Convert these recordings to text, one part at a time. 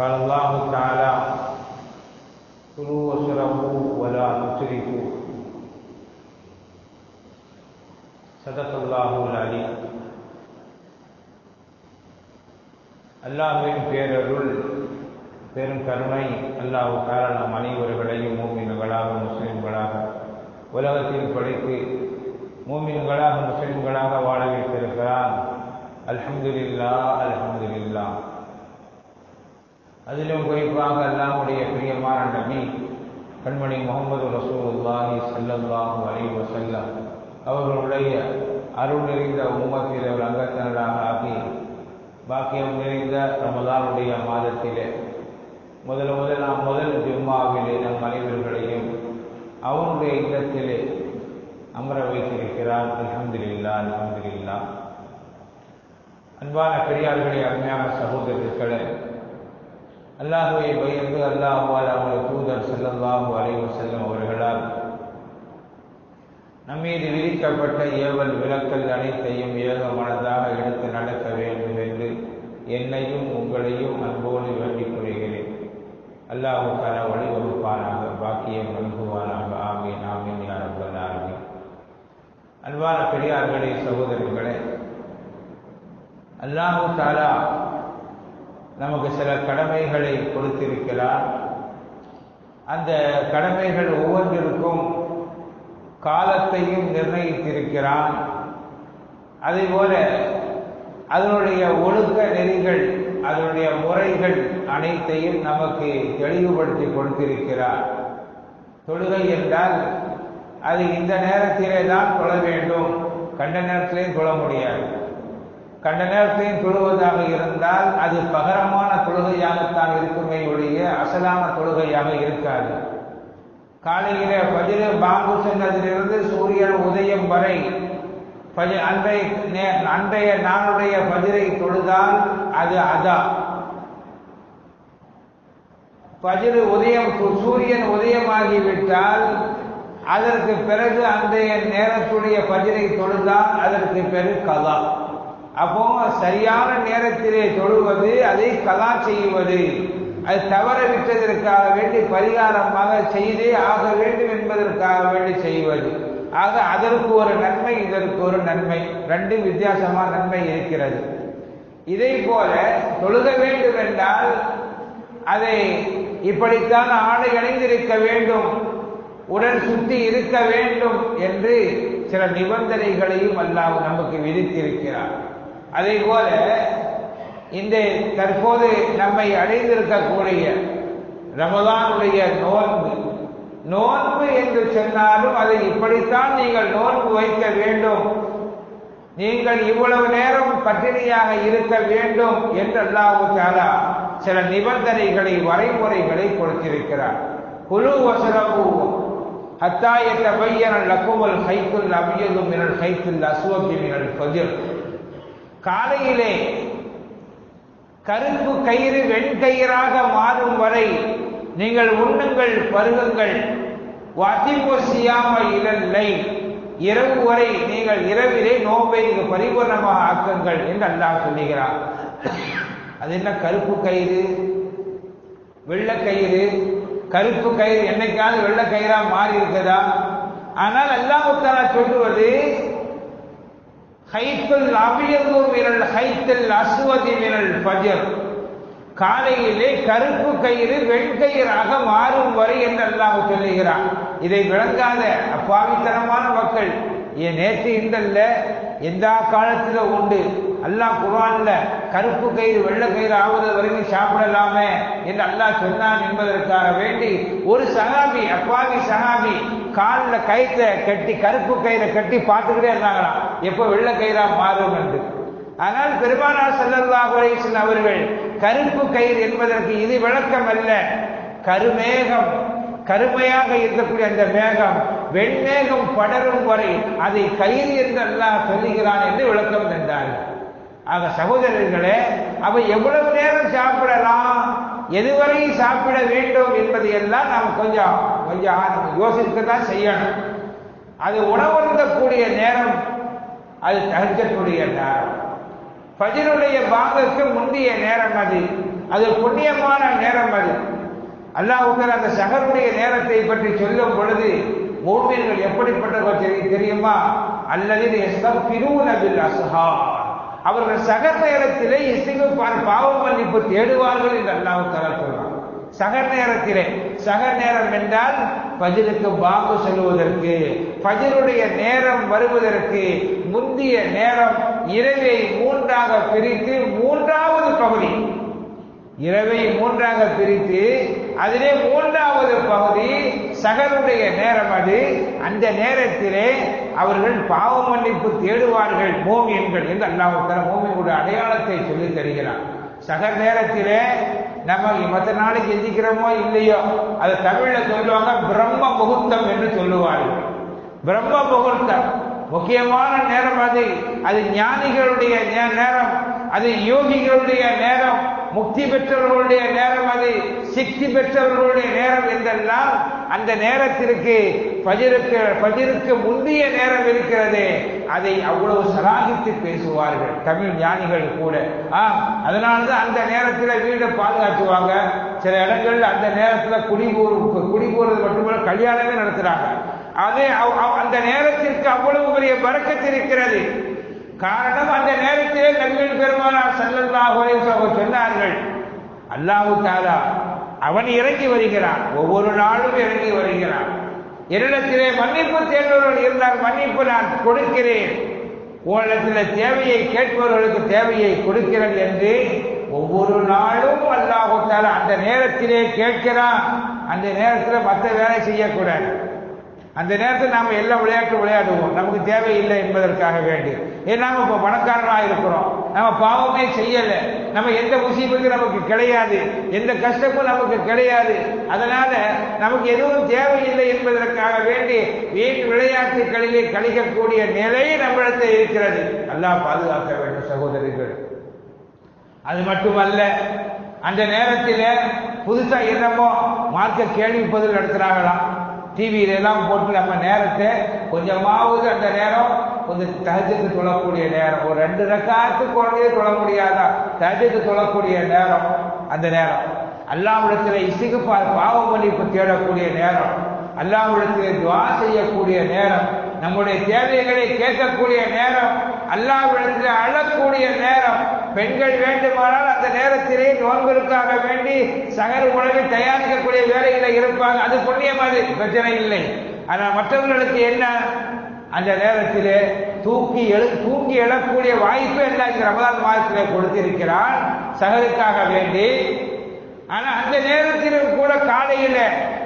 قال الله تعالى كلوا واشربوا ولا تسرفوا صدق الله العليم. அல்லாஹ்வின் பேரருள் பெரும் கருணை அல்லாஹ் தஆலா நம் அனைவர்களையும் மூமின்களாக முஸ்லிம்களாக உலகத்தில் படைத்து மூமின்களாக முஸ்லிம்களாக வாழ வைத்திருக்கிறான். அல்ஹம்துலில்லாஹ் அல்ஹம்துலில்லாஹ். அதிலும் குறிப்பாக அல்லாஹ்வுடைய பிரியமான நபி கண்மணி முஹம்மது ரசூலுல்லாஹி ஸல்லல்லாஹு அலைஹி வஸல்லம் அவர்களுடைய அருள் நிறைந்த உம்மத்தில் ஒரு அங்கத்தினராக ஆகி பாக்கியம் நிறைந்த ரமலானுடைய மாதத்திலே முதல் ஜும்மாவிலே நம் அனைவர்களையும் அவனுடைய இல்லத்திலே அமர வைத்திருக்கிறான். அல்ஹம்துலில்லாஹ் அல்ஹம்துலில்லாஹ். அன்பான பெரியார்களே, அருமையான சகோதரர்களே, அல்லாஹ்வை பயந்து அல்லாஹ்வால் அவருடைய தூதர் ஸல்லல்லாஹு அலைஹி வஸல்லம் அவர்களால் நம்மீது விதிக்கப்பட்ட ஏவல் விலக்கல் அனைத்தையும் ஏக மனதாக எடுத்து நடக்க வேண்டும் என்று என்னையும் உங்களையும் அன்போடு வேண்டிக் கொள்கிறேன். அல்லாஹ் தஆலா வழிவகுப்பானாக, பாக்கியம் நல்குவானாக. ஆமீன் ஆமீன் யா ரப்பல் ஆலமீன். அன்பான பெரியார்களே, சகோதரர்களே, அல்லாஹ் தஆலா நமக்கு சில கடமைகளை கொடுத்திருக்கிறார். அந்த கடமைகள் ஒவ்வொன்றிற்கும் காலத்தையும் நிர்ணயித்திருக்கிறான். அதேபோல அதனுடைய ஒழுக்க நெறிகள், அதனுடைய முறைகள் அனைத்தையும் நமக்கு தெளிவுபடுத்தி கொடுத்திருக்கிறார். தொழுகை என்றால் அது இந்த நேரத்திலே தான் தொழ வேண்டும், கண்ட நேரத்திலேயும் தொழ முடியாது. கண்ட நேரத்தையும் தொழுவதாக இருந்தால் அது பகரமான தொழுகையாகத்தான் இருக்குமே ஒழிய அசலான தொழுகையாக இருக்காது. காலையிலே ஃபஜ்ர் பாங்கு சொன்னதிலிருந்து சூரியன் உதயம் வரை அன்றைய நாளுடைய ஃபஜ்ரை தொழுதால் அது அதா. ஃபஜ்ர் உதயம், சூரியன் உதயமாகிவிட்டால் அதற்கு பிறகு அன்றைய நேரத்துடைய ஃபஜ்ரை தொழுதால் அதற்கு பிறகு கலா. அப்போ சரியான நேரத்திலே தொழுவது, அதை கலா செய்வது, அது தவற விட்டதற்காக வேண்டி பரிகாரமாக செய்தே ஆக வேண்டும் என்பதற்காக வேண்டி செய்வது. ஆக அதற்கு ஒரு நன்மை, இதற்கு ஒரு நன்மை, ரெண்டு வித்தியாசமான நன்மை இருக்கிறது. இதை போல தொழுக வேண்டும் என்றால் அதை இப்படித்தான் ஆடை அணிந்திருக்க வேண்டும், உடல் சுத்தி இருக்க வேண்டும் என்று சில நிபந்தனைகளையும் அல்லாஹ் நமக்கு விதித்திருக்கிறார். அதே போல இந்த தற்போது நம்மை அடைந்திருக்கக்கூடிய ரமலானுடைய நோன்பு என்று சொன்னாலும் அதை இப்படித்தான் நீங்கள் நோன்பு வைக்க வேண்டும், நீங்கள் இவ்வளவு நேரம் பட்டினியாக இருக்க வேண்டும் என்று அல்லாஹ் தஆலா சில நிபந்தனைகளை, வரைமுறைகளை கொடுத்திருக்கிறார். குலு வஸ்ரபு ஹத்தா யதபய்யன லக்குமுல் ஹைத்துல் அப்யது மினல் ஹைத்துல் அஸ்வதி மினல் ஃபஜ்ர். காலையிலே கருப்பு கயிறு வெண்கயிறாக மாறும் வரை நீங்கள் உண்ணுங்கள், பருகுங்கள். இரவு வரை நீங்கள் இரவிலே நோன்பை பரிபூர்ணமாக ஆக்குங்கள் என்று அல்லாஹ் சொல்லுகிறார். அது என்ன கருப்பு கயிறு வெள்ளை கயிறு? கருப்பு கயிறு என்னைக்காவது வெள்ளை கயிறா மாறி இருக்குதா? ஆனால் அல்லாஹ் தஆலா சொல்லுவது ஹைத்துல் அபியது மினல் ஹைத்துல் அஸ்வதி மினல் ஃபஜ்ர். காலையிலே கருப்பு கயிறு வெண்கயிறாக மாறும் வரை என்று அல்லாஹ் சொல்லுகிறான். இதை விளங்காத அப்பாவித்தனமான மக்கள், நேற்று இந்தல்ல எந்த காலத்தில் உண்டு, அல்லாஹ் குர்ஆன்ல கருப்பு கயிறு வெள்ளை கயிறு ஆவது வரைக்கும் சாப்பிடலாமே என்று அல்லாஹ் சொன்னான் என்பதற்காக வேண்டி ஒரு சஹாபி, அப்பாவி சஹாபி, காலில் கயிற்றை கட்டி கருப்பு கயிறை கட்டி பார்த்துக்கிட்டே இருந்தாங்களாம் எப்போ வெள்ளை கயிறா மாறும் என்று. ஆனால் பெருமானார் ஸல்லல்லாஹு அலைஹி வஸல்லம் அவர்கள் கருப்பு கயிறு என்பதற்கு இது விளக்கம் அல்ல, கருமேகம், கருமையாக இருக்கக்கூடிய அந்த மேகம் வெண்மேகம் படரும் வரை அதை கயிறு என்று அல்லாஹ் சொல்லுகிறான் என்று விளக்கம் தந்தார்கள். ஆக சகோதரர்களே, அவ எவ்வளவு நேரம் சாப்பிடலாம், எதுவரை சாப்பிட வேண்டும் என்பதை எல்லாம் நாம் கொஞ்சம் யோசிக்கத்தான் செய்யணும். அது உணவருந்தக்கூடிய நேரம், அது தஹஜ்ஜுடைய நேரம், ஃபஜ்ருடைய பாங்குக்கு முந்திய நேரம், அது அது புண்ணியமான நேரம். அது அல்லாஹ் அந்த சஹருடைய நேரத்தை பற்றி சொல்லும் பொழுது முஃமின்கள் எப்படிப்பட்டவர்கள் தெரியுமா? அல்லதீன யஸ்தக்ஃபிரூன பில் அஸ்ஹார், அவர்கள் சஹர் நேரத்திலே இஸ்திக்ஃபார் பாவ மன்னிப்பு தேடுவார்கள் என்று அல்லாஹ் தஆலா சொல்றார். சஹர் நேரத்திலே, சஹர் நேரம் என்றால் ஃபஜ்ருக்கு பாங்கு சொல்வதற்கு, ஃபஜ்ருடைய நேரம் வருவதற்கு முந்திய நேரம். இரவை மூன்றாக பிரித்து மூன்றாவது பகுதி, இரவை மூன்றாக பிரித்து அதிலே மூன்றாவது பகுதி சஹருடைய நேரம். அது அந்த நேரத்திலே அவர்கள் பாவ மன்னிப்பு தேடுவார்கள் மூமின்கள் என்று அல்லாஹ் தஆலா மூமினுடைய அடையாளத்தை சொல்லி தருகிறார். சஹர் நேரத்திலே நம்ம மற்ற நாளைக்கு எந்திக்கிறோமோ இல்லையோ, அது தமிழ்ல சொல்லுவாங்க பிரம்ம முகூர்த்தம் என்று சொல்லுவார்கள். பிரம்ம முகூர்த்தம் முக்கியமான நேரம். அது ஞானிகளுடைய நேரம், அது யோகிகளுடைய நேரம், முக்தி பெற்றவர்களுடைய நேரம், அது சிக்தி பெற்றவர்களுடைய நேரம் என்றெல்லாம் அந்த நேரத்திற்கு ஃபஜ்ருக்கு முந்தைய நேரம் இருக்கிறது. அதை அவ்வளவு சலாகித்து பேசுவார்கள் தமிழ் ஞானிகள் கூட. அதனால்தான் அந்த நேரத்தில் வீடை பாதுகாத்துவாங்க. சில இடங்கள்ல அந்த நேரத்தில் குடிபோறது மட்டுமல்ல கல்யாணமே நடத்துறாங்க. அதே அந்த நேரத்திற்கு அவ்வளவு பெரிய பரக்கத்து இருக்கிறது. காரணம், அந்த நேரத்திலே நபிகள் பெருமானார் ஸல்லல்லாஹு அலைஹி வஸல்லம் சொன்னார்கள், அல்லாஹ் தஆலா அவன் இறங்கி வருகிறான், ஒவ்வொரு நாளும் இறங்கி வருகிறான். என்னிடத்திலே மன்னிப்பு தேடுபவர்கள் இருந்தால் மன்னிப்பு நான் கொடுக்கிறேன், உங்களிடத்தில் தேவையை கேட்பவர்களுக்கு தேவையை கொடுக்கிறேன் என்று ஒவ்வொரு நாளும் அல்லாஹ் தஆலா அந்த நேரத்திலே கேட்கிறான். அந்த நேரத்தில் மற்ற வேலை செய்யக்கூடாது. அந்த நேரத்தில் நாம் எல்லாம் விளையாடுவோம், நமக்கு தேவையில்லை என்பதற்காக வேண்டி. ஏன்னா நம்ம இப்போ பணக்காரனாக இருக்கிறோம், நம்ம பாவமே செய்யலை, நம்ம எந்த முசீபத்தும் நமக்கு கிடையாது, எந்த கஷ்டமும் நமக்கு கிடையாது, அதனால நமக்கு எதுவும் தேவையில்லை என்பதற்காக வேண்டி வீண் விளையாட்டுகளிலே கழிக்கக்கூடிய நிலை நம்மிடத்தில் இருக்கிறது. அல்லாஹ் பாதுகாக்க வேண்டும் சகோதரிகள். அது மட்டுமல்ல, அந்த நேரத்தில் புதுசா என்னமோ மார்க்க கேள்வி பதில் நடத்துறாங்களாம். டிவியில எல்லாம் போட்டு நம்ம நேரத்தை கொஞ்சமாவது அந்த நேரம் கொஞ்சம் தஹஜ்ஜுக்கு தொழக்கூடிய நேரம், ஒரு 2 ரக்காத்து குறைஞ்சே தொழ முடியாதா, தஹஜ்ஜுக்கு தொழக்கூடிய நேரம், அந்த நேரம் அல்லாஹ்விடத்தில் இஸ்திக்ஃபார் பாவ மன்னிப்பு தேடக்கூடிய நேரம், அல்லாஹ்விடத்தில் துஆ செய்யக்கூடிய நேரம், நம்முடைய தேவைகளை கேட்கக்கூடிய நேரம், அல்லாஹ்விடத்தில் அழக்கூடிய நேரம். பெண்கள் வேண்டுமானால் அந்த நேரத்திலே நோன்புக்காக வேண்டி சகல உணவை தயாரிக்கக்கூடிய வேலைகளை இருப்பாங்க, அது புண்ணியம், அது பிரச்சனை இல்லை. ஆனால் மற்றவர்களுக்கு என்ன, அந்த நேரத்திலே தூங்கி எழக்கூடிய வாய்ப்பு எல்லாம் இந்த ரமலான் மாதத்திலே கொடுத்திருக்கிறான் சகலுக்காக வேண்டி. ஆனா அந்த நேரத்திலும் கூட காலையில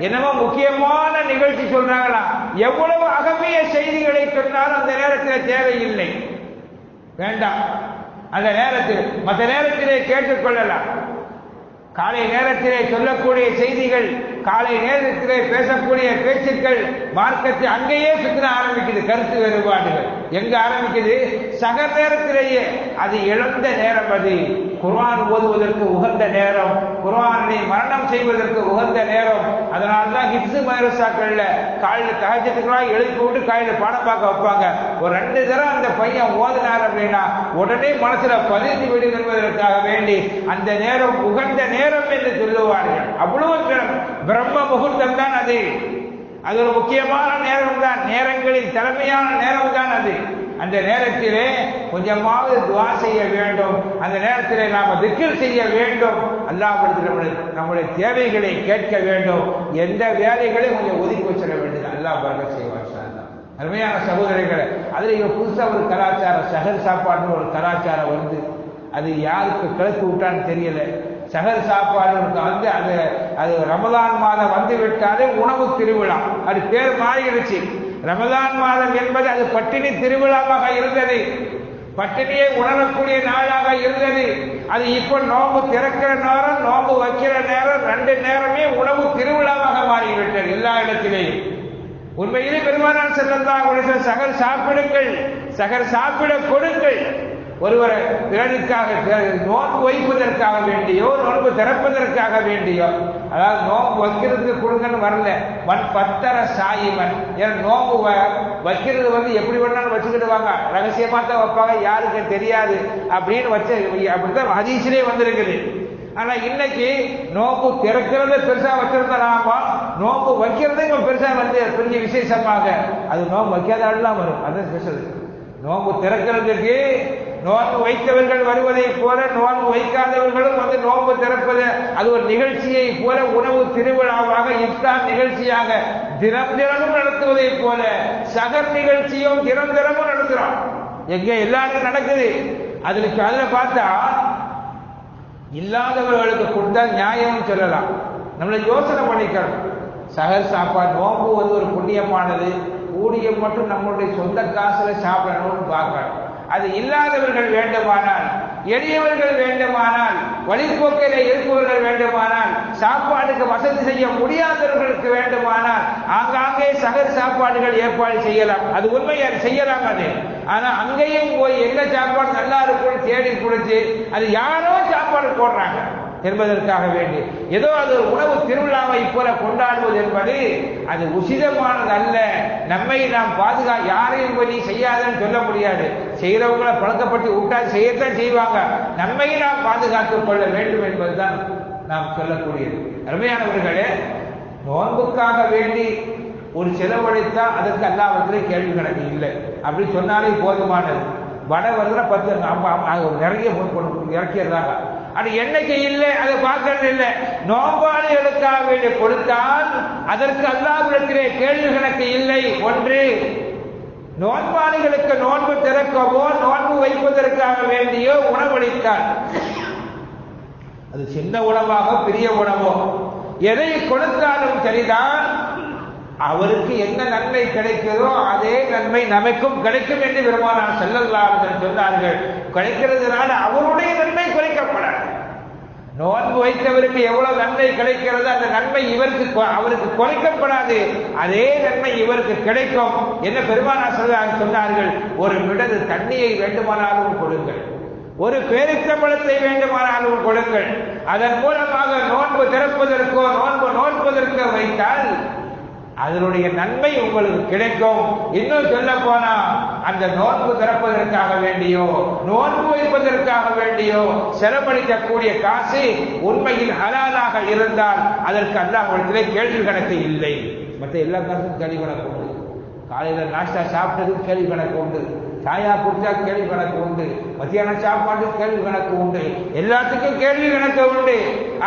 என்னமோ முக்கியமான நிகழ்ச்சி சொல்றாங்களா, எவ்வளவு அகமிய செய்திகளை சொன்னாலும் அந்த நேரத்தில் தேவையில்லை, வேண்டாம். அந்த நேரத்தில் மற்ற நேரத்திலே கேட்டுக்கொள்ளலாம். காலை நேரத்திலே சொல்லக்கூடிய செய்திகள், காலை நேரத்திலே பேசக்கூடிய பேச்சுக்கள் மார்க்கத்தை அங்கேயே சுத்தின ஆரம்பிக்குது. கருத்து வேறுபாடுகள் எங்க ஆரம்பிக்குது? சகர் நேரத்திலேயே. அது இழந்த நேரம், அது குர்ஆன் ஓதுவதற்கு உகந்த நேரம், குர்ஆனை மரணம் செய்வதற்கு உகந்த நேரம். அதனால்தான் ஹிப்ஸ் மதரசாக்கள்ல காலையில் தஹஜ்ஜுக்குலாம் எழுப்பி விட்டு காலையில் பாடம் பார்க்க வைப்பாங்க. ஒரு 2 தடவை அந்த பையன் ஓதினார் அப்படின்னா உடனே மனசுல பதிந்து விடும் என்பதற்காக வேண்டி அந்த நேரம் உகந்த நேரம் என்று சொல்லுவார்கள். அவ்வளவு பிரம்ம முகூர்த்தம் தான் அது. அது ஒரு முக்கியமான நேரம் தான், நேரங்களில் தலைமையான நேரம் தான் அது. அந்த நேரத்திலே கொஞ்சமாவது துஆ செய்ய வேண்டும், அந்த நேரத்திலே நாம் திக்ர் செய்ய வேண்டும், அல்லாஹ்விடத்தில் நம்முடைய தேவைகளை கேட்க வேண்டும், எந்த வேலைகளையும் கொஞ்சம் ஒதுக்கி வச்சிட வேண்டியது. அல்லாஹ் பரக்கத் செய்வார். அருமையான சகோதரிகளை, அதில் இவங்க புதுசாக ஒரு கலாச்சாரம், சஹர் சாப்பாடுன்னு ஒரு கலாச்சாரம் வந்து அது யாருக்கு கிளப்பி விட்டான்னு தெரியல. சஹர் சாப்பாடு வந்து அது ரமலான் மாதம் வந்து விட்டாலே உணவு திருவிழா, அது பேர் மாறிடுச்சு. ரமலான் மாதம் என்பது அது பட்டினி திருவிழாவாக இருந்தது, பட்டினியை உணரக்கூடிய நாளாக இருந்தது. அது இப்ப நோம்பு திறக்கிற நேரம், நோம்பு வைக்கிற நேரம், 2 நேரமே உணவு திருவிழாவாக மாறிவிட்டது எல்லா இடத்திலேயும். உண்மையிலே பெருமானார் ஸல்லல்லாஹு அலைஹி வஸல்லம் சஹர் சாப்பிடுங்கள், சஹர் சாப்பிட கொடுங்கள். ஒருவரை பிறருக்காக நோன்பு வைப்பதற்காக வேண்டியோ நோன்பு திறப்பதற்காக வேண்டியோ, அதாவது நோன்பு வைக்கிறதுக்கு கொடுங்கன்னு வரல, பத்தர சாயிமன். ஏன்னா நோன்பு வைக்கிறது வந்து எப்படி வேணாலும் வச்சுக்கிடுவாங்க, ரகசியமா தான் வைப்பாங்க, யாருக்கு தெரியாது அப்படின்னு வச்சு, அப்படித்தான் ஹதீஸிலே வந்திருக்குது. ஆனா இன்னைக்கு நோம்பு திறக்கிறத பெருசா வச்சிருந்தா நோம்பு வைக்கிறதே பெருசா வந்து பெரிய விசேஷமாக அது நோம்பு வைக்காதான் வரும். அது ஸ்பெஷல். நோம்பு திறக்கிறதுக்கு நோன்பு வைத்தவர்கள் வருவதை போல நோன்பு வைக்காதவர்களும் வந்து நோன்பு திறப்பது அது ஒரு நிகழ்ச்சியை போல உணவு திருவிழாவாக இஃப்தார் நிகழ்ச்சியாக தினம் தினமும் நடத்துவதை போல சகர் நிகழ்ச்சியும் தினம் தினமும் நடத்துறோம். எங்க எல்லாரும் நடக்குது. அதுல பார்த்தா இல்லாதவர்களுக்கு கொடுத்தா நியாயம் சொல்லலாம். நம்மளை யோசனை பண்ணிக்கணும். சகர் சாப்பாடு நோம்பு வந்து ஒரு புண்ணியமானது. ஊதியம் மட்டும் நம்மளுடைய சொந்த காசுல சாப்பிடணும்னு பார்க்கணும். அது இல்லாதவர்கள் வேண்டுமானால், எளியவர்கள் வேண்டுமானால், வழிபோக்கில இருப்பவர்கள் வேண்டுமானால், சாப்பாடுக்கு வசதி செய்ய முடியாதவர்களுக்கு வேண்டுமானால் ஆங்காங்கே சகர் சாப்பாடுகள் ஏற்பாடு செய்யலாம். அது உண்மையை செய்யலாம். அது ஆனா அங்கேயும் போய் எங்க சாப்பாடு நல்லா இருக்கும் தேடி குடிச்சு அது யாரோ சாப்பாடு போடுறாங்க என்பதற்காக வேண்டி ஏதோ அது ஒரு உணவு திருவிழாவை போல கொண்டாடுவது என்பது அது உசிதமானது அல்ல. நம்மை நாம் யாரையும் போய் நீ செய்யாதன்னு சொல்ல முடியாது. செய்யறவங்களை பழக்கப்பட்டு விட்டா செய்யத்தான் செய்வாங்க. நம்மை நாம் பாதுகாத்துக் கொள்ள வேண்டும் என்பதுதான் நாம் சொல்லக்கூடியது. அருமையானவர்களே, நோன்புக்காக வேண்டி ஒரு செலவழித்தா அதற்கு அல்லாஹ்விடத்திலே கேள்வி கணக்கு இல்லை. அப்படி சொன்னாலே போதுமானது. வடை வருதுல 10 நிறைய இறக்கிடுறாங்க. அது என்னைக்கு இல்லை அதை பார்க்கறது இல்லை. நோம்பாளிகளுக்காக வேண்டி கொடுத்தால் அதற்கு அல்லாஹ்விடத்திலே கேள்வி கணக்கு இல்லை. ஒன்று, நோன்பாளிகளுக்கு நோன்பு திறக்கவோ நோன்பு வைப்பதற்காக வேண்டியோ உணவளித்தார். அது சின்ன உணவாக பெரிய உணவோ எதை கொடுத்தாலும் சரிதான். அவருக்கு என்ன நன்மை கிடைக்கிறதோ அதே நன்மை நமக்கும் கிடைக்கும் என்று பெருமானார் ஸல்லல்லாஹு அலைஹி வஸல்லம் சொன்னார்கள். கிடைக்கிறதுனால அவருடைய நன்மை குறைக்கப்படாது. நோன்பு வைத்தவருக்கு எவ்வளவு நன்மை கிடைக்கிறது அந்த நன்மை அவருக்கு குறைக்கப்படாது. அதே நன்மை இவருக்கு கிடைக்கும். என்ன பெருமானார் ஸல்லல்லாஹு சொன்னார்கள், ஒரு மிடது தண்ணியை வேண்டுமானாலும் கொடுங்கள், ஒரு பேரிச்சம்பழத்தை வேண்டுமானாலும் கொடுங்கள். அதன் மூலமாக நோன்பு திறப்பதற்கோ நோன்பு நோற்பதற்கோ வைத்தால் அதனுடைய நன்மை உங்களுக்கு கிடைக்கும். இன்னும் சொல்ல போனா அந்த நோன்பு திறப்பதற்காக வேண்டியோ நோன்பு வைப்பதற்காக வேண்டியோ செலவழிக்கக்கூடிய காசு உண்மையில் ஹலாலாக இருந்தால் அதற்கு அல்லாஹ்விடத்திலே கேள்வி கணக்கு இல்லை. மற்ற எல்லா காசும் கேள்வி கணக்கு உண்டு. காலையில நாஷ்டா சாப்பிட்டதுக்கு கேள்வி கணக்கு உண்டு, சாயா குடிச்சா கேள்வி கணக்கு உண்டு, மத்தியான சாப்பாடு கேள்வி கணக்கு உண்டு, எல்லாத்துக்கும் கேள்வி கணக்கு உண்டு.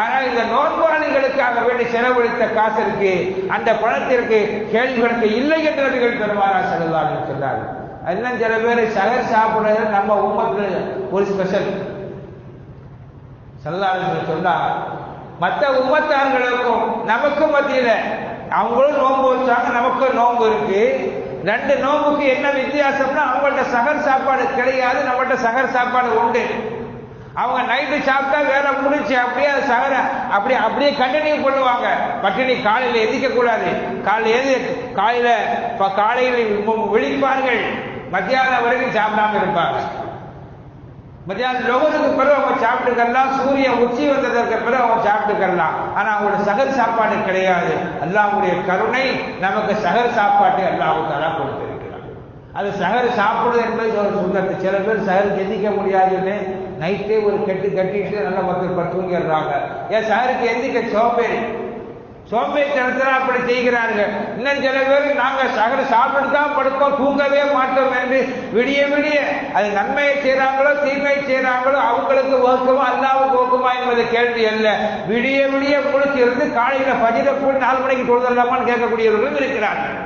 ஆனால் இந்த நோன்பாளிகளுக்காக வேண்டி செலவழித்த காசிற்கு அந்த பணத்திற்கு கேள்வி கணக்கு இல்லை என்று நபிகள் பெருமானார் ஸல்லல்லாஹு அலைஹி வஸல்லம் சொன்னார்கள். அதெல்லாம் சில பேர் சகர் சாப்பிடுறது நம்ம உம்மத்துல ஒரு ஸ்பெஷல். ஸல்லல்லாஹு அலைஹி வஸல்லம் சொன்னா மற்ற உம்மத்தார்களுக்கும் நமக்கும் மத்தியில அவங்களும் நோன்பு வச்சாங்க, நமக்கும் நோன்பு இருக்கு. ரெண்டு நோம்புக்கு என்ன வித்தியாசம்னா அவங்கள்ட்ட சகர் சாப்பாடு கிடையாது, நம்மகிட்ட சகர் சாப்பாடு உண்டு. அவங்க நைட்டு சாப்பிட்டா வேலை முடிச்சு அப்படியே சகர அப்படியே கண்டினியூ பண்ணுவாங்க. பட்டினி காலையில் எதிர்க்க கூடாது. காலையில் விழிப்பார்கள், மத்தியானம் வரைக்கும் சாப்பிடாம இருப்பாங்க. மத்தியானம் லொகருக்கு பிறகு அவங்க சாப்பிட்டுக்கலாம், சூரியன் உச்சி வந்ததற்கு பிறகு அவங்க சாப்பிட்டுக்கலாம். ஆனா அவங்களோட சகர் சாப்பாடு கிடையாது. அல்லாஹ்வுடைய கருணை நமக்கு சகர் சாப்பாட்டை அல்லாஹ் தஆலா கொடுத்திருக்கிறார். அது சகர் சாப்பிடுவது என்பது ஒரு சுண்ணத்து. சில பேர் சகருக்கு எந்திக்க முடியாதுன்னு நைட்டே ஒரு கட்டிட்டு நல்ல மக்கள் தூங்கிடுறாங்க. ஏன் சகருக்கு எந்திக்க சோம்பேறித்தனத்தில் அப்படி செய்கிறார்கள். இன்னும் சில பேர் நாங்கள் சகர சாப்பிட்டு தான் படுப்போம், தூங்கவே மாட்டோம் என்று விடிய அது நன்மையை செய்கிறாங்களோ தீமையை செய்கிறாங்களோ அவங்களுக்கு ஓக்குமா அல்லாவுக்கு ஓக்குமா என்பது கேள்வி அல்ல. விடிய முழுக்க இருந்து காலையில் ஃபஜ்ரை போய் 4 மணிக்கு தொழுதலாமான்னு கேட்கக்கூடியவர்களும் இருக்கிறார்கள்.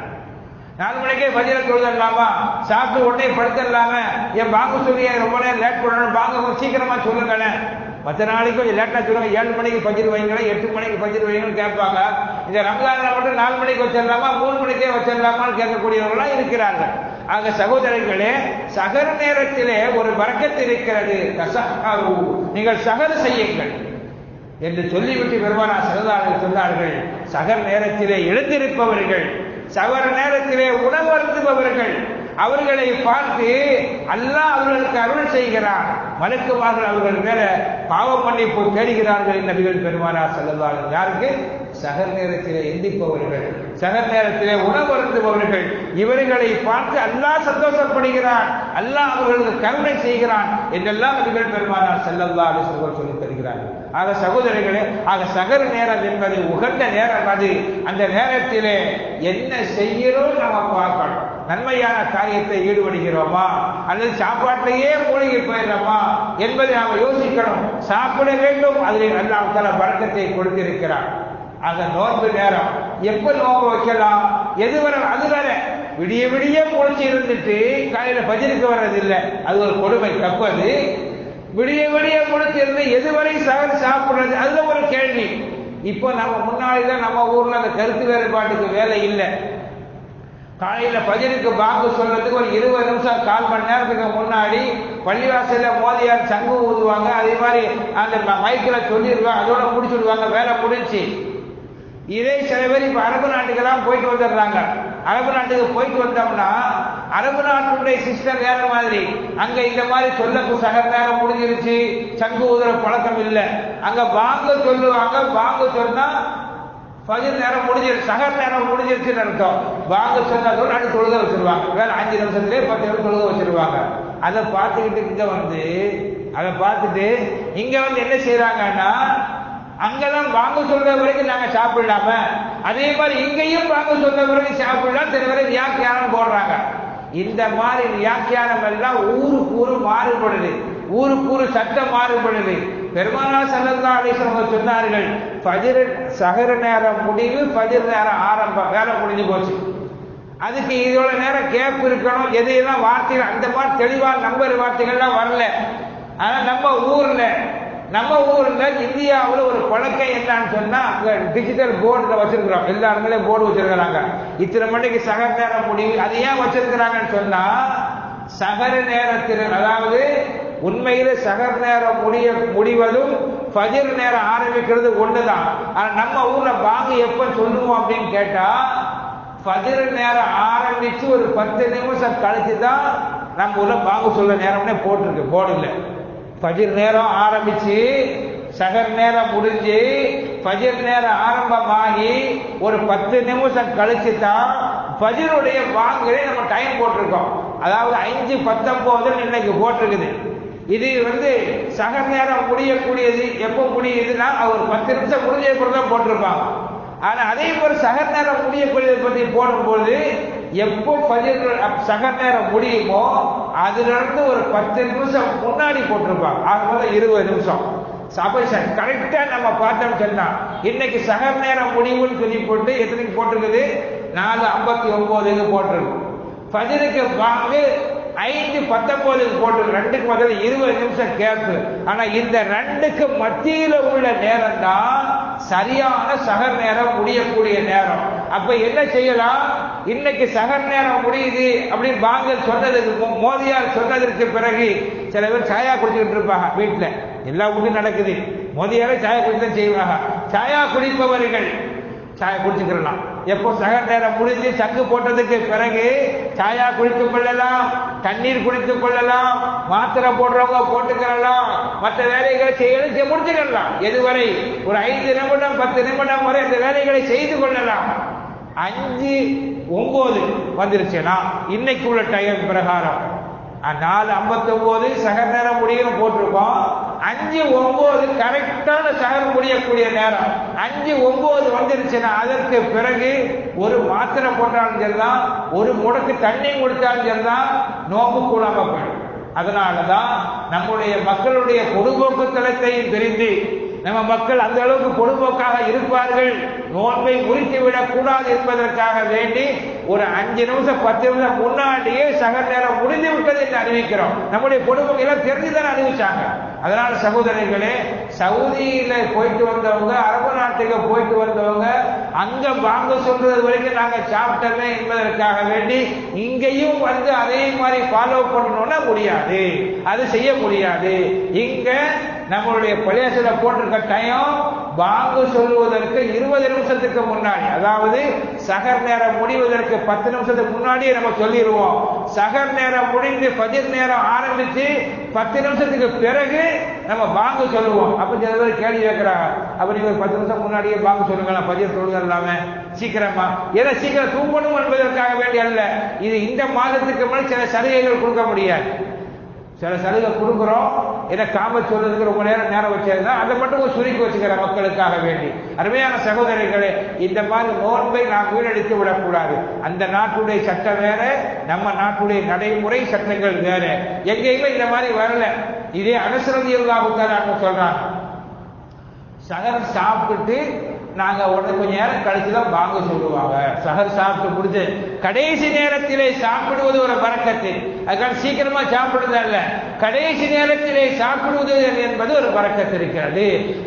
4 மணிக்கே ஃபஜ்ரை தொழுதலாமா, சாப்பிட்டு உடனே படுத்துடலாமா, என் பாங்கு சொல்லி ரொம்ப நேரம் லேட் பண்ணணும், பாங்க சீக்கிரமா சொல்லுங்களேன். மற்ற நாளைக்கு கொஞ்சம் லேட்டா சொல்லுவாங்க, 7 மணிக்கு ஃபஜ்ர் வைங்களேன், 8 மணிக்கு ஃபஜ்ர் வைங்கன்னு கேட்பாங்க. இந்த ரமலான்ல மட்டும் 4 மணிக்கு வச்சிடலாமா, 3 மணிக்கே வச்சிடலாமான்னு கேட்கக்கூடியவர்களாம் இருக்கிறார்கள். ஆக சகோதரர்களே, சகர் நேரத்திலே ஒரு பரக்கத்து இருக்கிறது. தஸஹரு, நீங்கள் சகர் செய்யுங்கள் என்று சொல்லிவிட்டு பெருமானார் ஸல்லல்லாஹு அலைஹி சொன்னார்கள், சகர் நேரத்திலே எழுந்திருப்பவர்கள், சகர் நேரத்திலே உணவருந்துபவர்கள், அவர்களை பார்த்து அல்லாஹ் அவர்களுக்கு அருள் செய்கிறார். மலக்குமார்கள் அவர்கள் மேல பாவ மன்னிப்பு தேடுகிறார்கள். நபிகள் பெருமானார் ஸல்லல்லாஹு அலைஹி யாருக்கு? சகர் நேரத்திலே எந்திப்பவர்கள், சகர் நேரத்திலே உணவருந்துபவர்கள், இவர்களை பார்த்து அல்லாஹ் சந்தோஷப்படுகிறான், அல்லாஹ் அவர்களுக்கு கருணை செய்கிறான் என்றெல்லாம் நபிகள் பெருமானார் ஸல்லல்லாஹு அலைஹி வஸல்லம் சொல்லித் தருகிறார்கள். ஆக சகோதரிகளே, ஆக சகர் நேரம் என்பது உகந்த நேரம். அது அந்த நேரத்திலே என்ன செய்கிறோம் நம்ம பார்க்கணும். நன்மையான காரியத்தை ஈடுபடுகிறோமா அல்லது சாப்பாட்டிலேயே மூழ்கி போயிடுறோமா என்பதை நாம் யோசிக்கணும். சாப்பிட வேண்டும், அதில் அல்லாஹ் தஆலா பரக்கத்தை கொடுத்திருக்கிறார். ஆக நோன்பு நேரம் எப்ப நோன்பு வைக்கலாம், எதுவரை, அது வேற. விடிய விடிய முழிச்சு இருந்துட்டு காலையில பஜருக்கு வர்றதில்லை, அது ஒரு கொடுமை, தப்பது. விடிய விடிய முழிச்சு இருந்து எதுவரை சகர் சாப்பிடுறது, அதுல ஒரு கேள்வி. இப்போ நம்ம முன்னாடிதான் நம்ம ஊர்ல அந்த கருத்து வேறுபாட்டுக்கு வேலை இல்லை. காலையில பஜருக்கு பாங்கு சொல்றதுக்கு ஒரு 20 நிமிஷம், 1/4 மணி நேரத்துக்கு முன்னாடி பள்ளிவாசல்ல மோதியார் சங்கு ஊதுவாங்க. அதே மாதிரி அந்த மைக்கில் சொல்லிடுவாங்க, அதோட முடிச்சுடுவாங்க, வேலை முடிஞ்சு. இதே சில பேர் இப்ப அரபு நாட்டுக்கெல்லாம் போயிட்டு வந்துடுறாங்க. அரபு நாட்டுக்கு போயிட்டு வந்தோம்னா அரபு நாட்டுடைய சிஸ்டம் வேற மாதிரி. அங்க இந்த மாதிரி சொல்ல சகர் நேரம் முடிஞ்சிருச்சு, சங்கு ஊதுற பழக்கம் இல்லை. அங்க பாங்கு சொல்லுவாங்க, பாங்கு சொன்னா ஃபஜர் நேரம் முடிஞ்சிருச்சு, சகர் நேரம் முடிஞ்சிருச்சுன்னு அர்த்தம். பாங்கு சொன்னதோடு அடுத்து தொழுக வச்சிருவாங்க. வேற 5 நிமிஷத்துலேயே 10 நிமிஷம் தொழுக வச்சிருவாங்க. அதை பார்த்துக்கிட்டு இங்க வந்து என்ன செய்யறாங்கன்னா, அங்கெல்லாம் வாங்க சொல்ற வரைக்கும் நாங்க சாப்பிடலாம, அதே மாதிரி இங்கேயும் வாங்க சொல்ற வரைக்கும் சாப்பிடலாம். சில பேர் வியாக்கியானம் போடுறாங்க. இந்த மாதிரி வியாக்கியானம் எல்லாம் ஊருக்கு ஊரு மாறுபடுது, ஊருக்கு ஊரு சட்டம் மாறுபடுது. பெருமானார் ஸல்லல்லாஹு அலைஹி வஸல்லம் சொன்னார்கள், ஃபஜ்ர் சஹர் நேரம் முடிவு, ஃபஜ்ர் நேரம் ஆரம்பம், வேலை முடிஞ்சு போச்சு. அதுக்கு இதோட நேரம் கேப் இருக்கணும். எதையெல்லாம் வார்த்தைகள் அந்த மாதிரி தெளிவான நம்பர் வார்த்தைகள்லாம் வரல. ஆனா நம்ம ஊர்ல இந்தியாவில் ஒரு பழக்கம் என்னன்னு சொன்னா, டிஜிட்டல் போர்டுல வச்சிருக்கிறோம். எல்லா இடங்களையும் போர்டு வச்சிருக்கிறாங்க. இத்தனை மணிக்கு சகர் நேரம் முடிவு. அது ஏன் வச்சிருக்கிறாங்கன்னு சொன்னா, சகர் நேரத்தில், அதாவது உண்மையில சகர் நேரம் முடிவதும் ஃபஜ்ர் நேரம் ஆரம்பிக்கிறது ஒண்ணுதான். ஆனா நம்ம ஊர்ல பாங்கு எப்ப சொல்லுவோம் அப்படின்னு கேட்டா, ஃபஜ்ர் நேரம் ஆரம்பிச்சு ஒரு 10 நிமிஷம் கழிச்சுதான் நம்ம ஊர்ல பாங்கு சொல்ல நேரம்னே போட்டிருக்கு போர்டுல. ஃபஜ்ர் நேரம் ஆரம்பிச்சு சகர் நேரம் முடிஞ்சு ஃபஜ்ர் நேரம் ஆரம்பமாகி ஒரு 10 நிமிஷம் கழிச்சு தான் ஃபஜ்ருடைய பாங்கை நம்ம டைம் போட்டிருக்கோம். அதாவது 5:19 இன்னைக்கு போட்டிருக்குது. இது சகர் நேரம் முடியக்கூடியது எப்போ முடியுதுன்னா ஒரு 10 நிமிஷம் முடிஞ்ச தான் போட்டிருப்பாங்க. ஆனா அதே போல சகர் நேரம் முடியக்கூடியதை பற்றி போடும்போது எப்போ சகர் நேரம் முடியுமோ அதுல இருந்து ஒரு 10 நிமிஷம் முன்னாடி போட்டிருப்பாங்க. ஆக 20 நிமிஷம். கரெக்டா நம்ம பார்த்தோம் சொன்னா, இன்னைக்கு சகர் நேரம் முடிவுன்னு சொல்லி போட்டு எத்தனைக்கு போட்டிருக்குது, 4:59 போட்டிருக்கு. ஃபஜ்ருக்கு பாங்கு 5:19 போட்டிருக்கு. 2க்கு முதல்ல 20 நிமிஷம் கேப்பு. ஆனா இந்த 2க்கு மத்தியில உள்ள நேரம் தான் சரியான சகர் நேரம் முடியக்கூடிய நேரம். அப்ப என்ன செய்யலாம், இன்னைக்கு சகர் நேரம் முடியுது அப்படின்னு பாங்கல் சொன்னதுக்கு, மோதியார் சொன்னதற்கு பிறகு சில பேர் சாயா குடிச்சுக்கிட்டு இருப்பாங்க. வீட்டுல எல்லா ஊருக்கும் நடக்குது. மோதியாரே சாயா குடிச்சு தான் செய்வாங்க. சாயா குடிப்பவர்கள் சாயா குடிச்சுக்கலாம். எப்போ சகர் நேரம் முடிஞ்சு சங்கு போட்டதுக்கு பிறகு சாயா குடித்துக் கொள்ளலாம், தண்ணீர் குடித்துக் கொள்ளலாம், மாத்திரை போடுறவங்க போட்டுக்கலாம், மற்ற வேலைகளை செய்ய முடிச்சுக்கலாம். எதுவரை ஒரு 5 நிமிடம் 10 நிமிடம் வரை அந்த வேலைகளை செய்து கொள்ளலாம். 5:09 வந்துருச்சுன்னா இன்னைக்கு உள்ள டைம் பிரகாரம் 4:59 சகர் நேரம் முடியும் போட்டிருக்கோம். 5:09 கரெக்டான சகர் முடியக்கூடிய நேரம். 5:09 வந்துருச்சுன்னா அதற்கு பிறகு ஒரு மாத்திரை போட்டாலும் சரிதான், ஒரு முடக்கு தண்ணி கொடுத்தாலும் சரிதான், நோம்பு கூடாம போயிடும். அதனாலதான் நம்முடைய மக்களுடைய பொதுபோக்கு தளத்தையும் தெரிந்து நம்ம மக்கள் அந்த அளவுக்கு பொதுபோக்காக இருப்பார்கள், நோன்பை முறித்துவிடக் கூடாது என்பதற்காக வேண்டி ஒரு 5 நிமிஷம் 10 நிமிஷம் முன்னாடியே சகர் நேரம் முடிந்து விட்டது என்று அறிவிக்கிறோம். நம்முடைய பொதுமக்கள் தெரிஞ்சுதான் அறிவிச்சாங்க. அதனால சகோதரர்களே, சவுதியில போயிட்டு வந்தவங்க, அரபு நாட்டுக்கு போயிட்டு வந்தவங்க அங்க வாங்க சொல்றது வரைக்கும் நாங்க சாப்பிட்டோமே என்பதற்காக வேண்டி இங்கேயும் அதே மாதிரி ஃபாலோ பண்ணணும்னா முடியாது, அது செய்ய முடியாது. இங்க நம்மளுடைய பள்ளியாசல போட்டிருக்க டைம் வாங்க சொல்லுவதற்கு 20 நிமிஷத்துக்கு முன்னாடி, அதாவது சகர் நேரம் முடிவதற்கு 10 நிமிஷத்துக்கு முன்னாடியே நம்ம சொல்லிடுவோம். சகர் நேரம் முடிந்து ஃபஜ்ர் நேரம் ஆரம்பிச்சு 10 நிமிஷத்துக்கு பிறகு நம்ம பாங்கு சொல்லுவோம். அப்ப சில பேர் கேள்வி கேட்கிறாங்க, அப்ப நீங்க 10 நிமிஷம் முன்னாடியே பாங்கு சொல்லுங்களா, ஃபஜ்ர் தொழுக இல்லாம சீக்கிரமா, ஏன்னா சீக்கிரம் தூங்கணும் என்பதற்காக வேண்டிய அல்ல. இது இந்த மாதத்துக்கு மேல் சில சலுகைகள் கொடுக்க முடியாது. சில சலுகை கொடுக்குறோம், ஏன்னா காம சொல்றதுக்கு ரொம்ப நேரம் வச்சிருந்தா அதை மட்டும் சுருக்கி வச்சுக்கிற மக்களுக்காக வேண்டி. அருமையான சகோதரிகளே, இந்த மாதிரி நோன்பை நாம் வீணடித்து விடக்கூடாது. அந்த நாட்டுடைய சட்டம் வேற, நம்ம நாட்டுடைய நடைமுறை சட்டங்கள் வேற. எங்கேயுமே இந்த மாதிரி வரல. இதே அனஸ் ரலியல்லாஹு தஆலா சொல்றாங்க, சஹர் சாப்பிட்டுட்டு நாங்க உடனே கொஞ்ச நேரம் கழிச்சுதான் வாங்க சொல்லுவாங்க. சஹர் சாப்பிட்டு முடிஞ்சு கடைசி நேரத்திலே சாப்பிடுவது ஒரு பரக்கத்து. அதுக்காக சீக்கிரமா சாப்பிடுறது அல்ல, கடைசி நேரத்திலே சாப்பிடுவது என்பது ஒரு பரக்கத்து இருக்கிறது.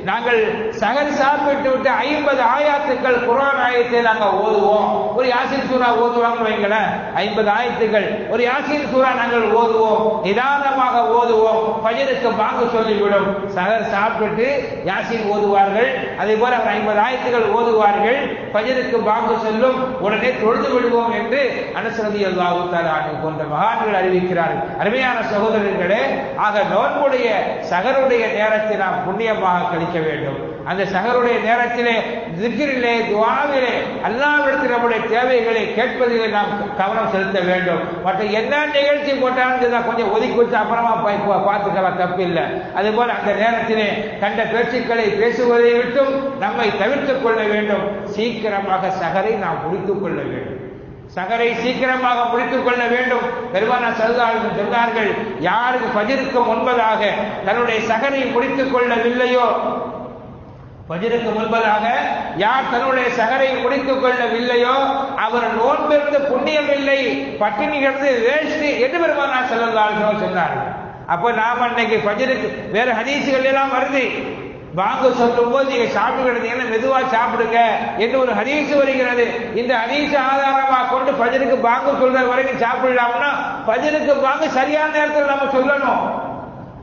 நாங்கள் சஹர் சாப்பிட்டு விட்டு 50 ஆயாத்துக்கள் குர்ஆன் ஆயத்தை நாங்க ஓதுவோம். ஒரு யாசீன் சூரா ஓதுவாங்கன்னு வைங்களேன், 50 ஆயத்துக்கள் ஒரு யாசீன் சூரா நாங்கள் ஓதுவோம், நிதானமாக ஓதுவோம். ஃபஜ்ருக்கு வாங்க சொல்லிவிடும். சஹர் சாப்பிட்டு யாசீன் ஓதுவார்கள், அதே போல 50 ஆயத்துகள் ஓதுவார்கள். ஃபஜ்ருக்கு வாங்க சொல்லும், உடனே தொழுது விடுவோம் என்று அனஸ் ரலியல்லாஹு தஆலா போன்ற மகான்கள் அறிவிக்கிறார்கள். அருமையான சகோதரர்களே, ஆக நோன்புடைய சஹருடைய நேரத்தை நாம் புண்ணியமாக கழிக்க வேண்டும். அந்த சஹருடைய நேரத்திலே திக்ரிலே, துஆவிலே அல்லாஹ்விடத்தில் நம்முடைய தேவைகளை கேட்பதிலே நாம் கவனம் செலுத்த வேண்டும். மற்ற என்ன நிகழ்ச்சி போட்டாலும் கொஞ்சம் ஒதுக்கி வச்சு அப்புறமா பார்த்துக்கலாம், தப்பு இல்லை. அதுபோல அந்த நேரத்திலே கண்ட பேச்சுக்களை பேசுவதை விட்டும் நம்மை தவிர்த்துக் கொள்ள வேண்டும். சீக்கிரமாக சஹரை நாம் முடித்துக் கொள்ள வேண்டும். சஹரை சீக்கிரமாக முடித்துக் கொள்ள வேண்டும். பெருமானார் ஸல்லல்லாஹு அலைஹி வஸல்லம் சொன்னார்கள், யாருக்கு ஃபஜ்ருக்கு முன்பதாக தன்னுடைய சஹரை முடித்துக் கொள்ளவில்லையோ, ஃபஜ்ருக்கு முன்பதாக யார் தன்னுடைய சஹரை முடித்துக் கொள்ளவில்லையோ அவர் நோன்பிருந்து புண்ணியம் இல்லை, பட்டினி கிடந்து வேஸ்ட் என்று பெருமானார் ஸல்லல்லாஹு அலைஹி வஸல்லம் சொன்னார்கள். அப்ப நாம அன்னைக்கு ஃபஜ்ருக்கு வேற ஹதீஸ்கள் எல்லாம் வருது, வாங்க சொல்லும் போது நீங்க சாப்பிடுகிறீங்கன்னா மெதுவா சாப்பிடுங்க என்று ஒரு ஹதீஸ் வருகிறது. இந்த ஹதீஸ் ஆதாரமாக கொண்டு ஃபஜ்ருக்கு வாங்க சொல்ற வரைக்கும் சாப்பிடலாம்னா ஃபஜ்ருக்கு வாங்க சரியான நேரத்தில் நம்ம சொல்லணும்.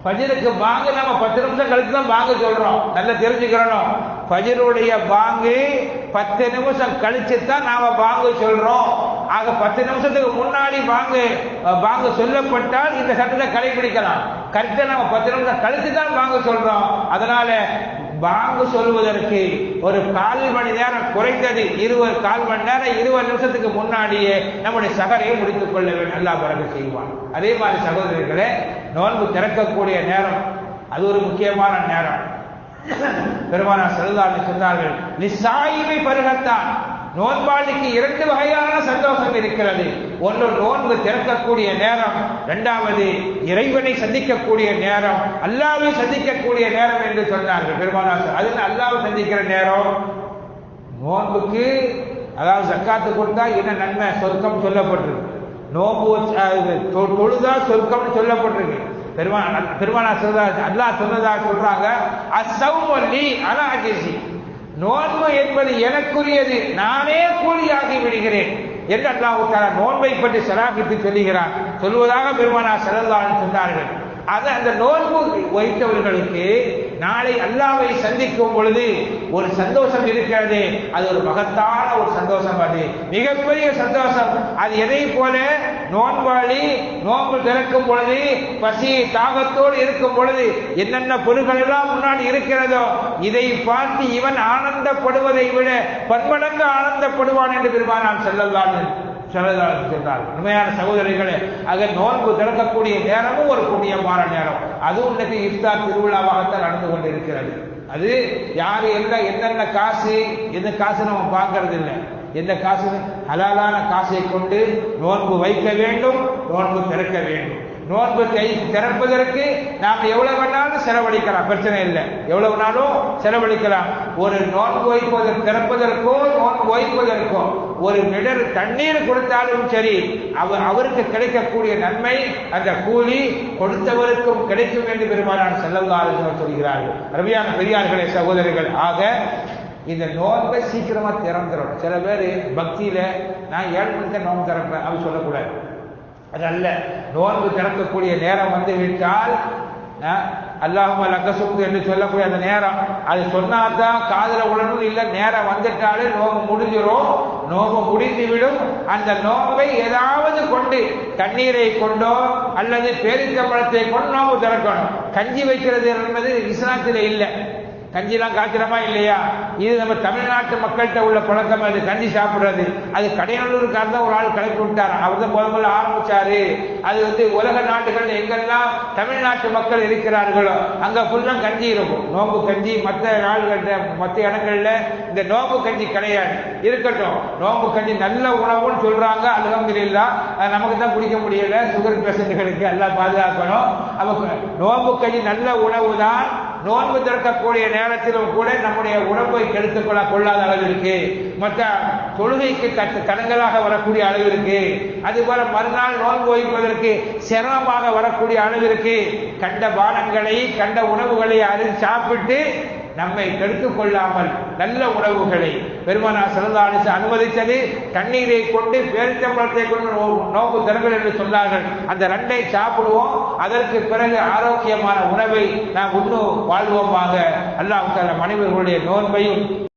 ஃபஜ்ருக்கு வாங்க நம்ம 10 நிமிஷம் கழிச்சு தான் வாங்க சொல்றோம். நல்லா தெரிஞ்சுக்கிறோம், ஃபஜ்ருடைய வாங்கு 10 நிமிஷம் கழிச்சு தான் நாம வாங்க சொல்றோம். ஆக 10 நிமிஷத்துக்கு முன்னாடி வாங்க சொல்லப்பட்டால் இந்த சட்டத்தை கடைபிடிக்கலாம். கரெக்டா நம்ம 10 நிமிஷம் கழிச்சு தான் வாங்க சொல்றோம். அதனால வாங்க சொல்வதற்கு ஒரு 1/4 மணி நேரம் குறைந்தது 1/4 மணி நேரம் 20 நிமிஷத்துக்கு முன்னாடியே நம்முடைய சஹரை முடித்துக் கொள்ள வேண்டும். அல்லாஹ் பரக்கத் செய்வான். அதே மாதிரி சகோதரர்களே, நோன்பு திறக்கக்கூடிய நேரம் அது ஒரு முக்கியமான நேரம். பெருமானார் ஸல்லல்லாஹு அலைஹி வஸல்லம் சொன்னார்கள், லிசாயிமை பருகத்தான், நோன்பாளிக்கு 2 வகையான சந்தோஷம் இருக்கிறது. ஒன்று நோன்பு திறக்கக்கூடிய நேரம், இரண்டாவது இறைவனை சந்திக்கக்கூடிய நேரம், அல்லாஹ்வை சந்திக்கக்கூடிய நேரம் என்று சொன்னார்கள் பெருமானார். அது அல்லாஹ்வை சந்திக்கிற நேரம். நோன்புக்கு அதாவது ஜக்காத்து கொடுத்தா என்ன நன்மை, சொர்க்கம் சொல்லப்பட்டிருக்கு. நோன்பு தொழுதா சொர்க்கம்னு சொல்லப்பட்டிருக்கு. பெருமானார் அல்லாஹ் சொன்னதாக சொல்றாங்க, அஸ்ஸௌமு லீ அலா அஜ்ஸி, நோன்பு என்பது எனக்குரியது, நானே கூலியாகி விடுகிறேன் என்று அல்லாஹ் தஆலா நோன்பை பற்றி ஸலாஹித்து சொல்வதாக பெருமானார் ஸல்லல்லாஹு அலைஹி வஸல்லம் சொன்னார்கள். அது அந்த நோன்பு வைத்தவர்களுக்கு நாளை அல்லாஹ்வை சந்திக்கும் பொழுது ஒரு சந்தோஷம் இருக்கிறது. அது ஒரு மகத்தான ஒரு சந்தோஷம், அது மிகப்பெரிய சந்தோஷம். அது எதை போல நோன்பாளி நோன்பு திறக்கும் பொழுது பசி தாகத்தோடு இருக்கும் பொழுது என்னென்ன பொருள்கள் எல்லாம் முன்னாடி இருக்கிறதோ இதை பார்த்து இவன் ஆனந்தப்படுவதை விட பன்மடங்கு ஆனந்தப்படுவான் என்று பெருமானார் ஸல்லல்லாஹு சொன்னார். உண்மையான சகோதரிகளே, ஆக நோன்பு திறக்கக்கூடிய நேரமும் ஒரு புண்ணியமான நேரம். அதுவும் இன்னைக்கு இஃப்தார் திருவிழாவாகத்தான் நடந்து கொண்டிருக்கிறது. அது யாரு என்னென்ன காசு, எந்த காசு நம்ம பார்க்கறது இல்லை. எந்த காசு ஹலாலான காசை கொண்டு நோன்பு வைக்க வேண்டும், நோன்பு திறக்க வேண்டும். நோன்பு திறப்பதற்கு நாம் எவ்வளவு வேணாலும் செலவழிக்கலாம், பிரச்சனை இல்லை. எவ்வளவு நாளும் செலவழிக்கலாம். ஒரு நோன்பு திறப்பதற்கோ நோன்பு வைப்பதற்கோ ஒரு மிடர் தண்ணீர் கொடுத்தாலும் சரி, அவருக்கு கிடைக்கக்கூடிய நன்மை அந்த கூலி கொடுத்தவருக்கும் கிடைக்கும் என்று பெருமானார் ஸல்லல்லாஹு அலைஹி வஸல்லம் சொல்கிறார்கள். அருமையான பெரியார்களே, சகோதரிகள், ஆக இந்த நோன்பை சீக்கிரமா திறந்துடும். சில பேர் பக்தியில நான் 7 மணிக்கு தான் நோன்பு திறப்பேன் அப்படி சொல்லக்கூடாது. அதல்ல, நோன்பு திறக்கக்கூடிய நேரம் வந்து விட்டால் அல்லாஹும்ம லக்க சும்து என்று சொல்லக்கூடிய அந்த நேரம், அது சொன்னாதான் காதுல உடனும் இல்லை. நேரம் வந்துட்டாலே நோம்பு முடிஞ்சிடும். நோம்பு முடிந்துவிடும். அந்த நோம்பை ஏதாவது கொண்டு, தண்ணீரை கொண்டோ அல்லது பேரிச்சம்பழத்தை கொண்டு நோம்பு திறக்கணும். கஞ்சி வைக்கிறது என்பது இஸ்லாத்தில் இல்லை. கஞ்சிலாம் காய்ச்சறமா இல்லையா? இது நம்ம தமிழ்நாட்டு மக்கள்கிட்ட உள்ள பழக்கம். அது கஞ்சி சாப்பிடுறது அது கடையனூருக்கார் தான் ஒரு ஆள் கிளப்பி விட்டார். அவர் தான் முதல்ல ஆரம்பிச்சாரு. அது உலக நாட்டுகள் எங்கெல்லாம் தமிழ்நாட்டு மக்கள் இருக்கிறார்களோ அங்க ஃபுல்லா கஞ்சி இருக்கும். நோம்பு கஞ்சி மற்ற நாடுகள்ல மற்ற இடங்கள்ல இந்த நோம்பு கஞ்சி கிடையாது. இருக்கட்டும், நோம்பு கஞ்சி நல்ல உணவுன்னு சொல்றாங்க. அல்ஹம்துலில்லாஹ், நமக்கு தான் குடிக்க முடியல. சுகர் பேஷண்ட்களுக்கு எல்லாம் பாதுகாக்கணும். அப்ப நோம்பு கஞ்சி நல்ல உணவு தான். நோன்பு திறக்கக்கூடிய நேரத்திலும் கூட நம்முடைய உடம்பை கெடுத்துக் கொள்ளாத அளவிற்கு, மற்ற தொழுகைக்கு தடங்களாக வரக்கூடிய அளவிற்கு, அதுபோல மறுநாள் நோன்பு வைப்பதற்கு சிரமமாக வரக்கூடிய அளவிற்கு கண்ட பானங்களை கண்ட உணவுகளை சாப்பிட்டு நம்மை கெடுத்துக் கொள்ளாமல் நல்ல உணவுகளை பெருமானார் ஸல்லல்லாஹு அலைஹி வஸல்லம் அனுமதித்தது. தண்ணீரை கொண்டு பேரிச்சம்பழத்தை கொண்டு நோன்பு திறங்கள் என்று சொன்னார்கள். அந்த ரெண்டை சாப்பிடுவோம். அதற்கு பிறகு ஆரோக்கியமான உணவை நாம் உண்ணு வாழ்வோமாக. அல்லாஹ் தஆலா மனிதர்களுடைய நோன்பையும்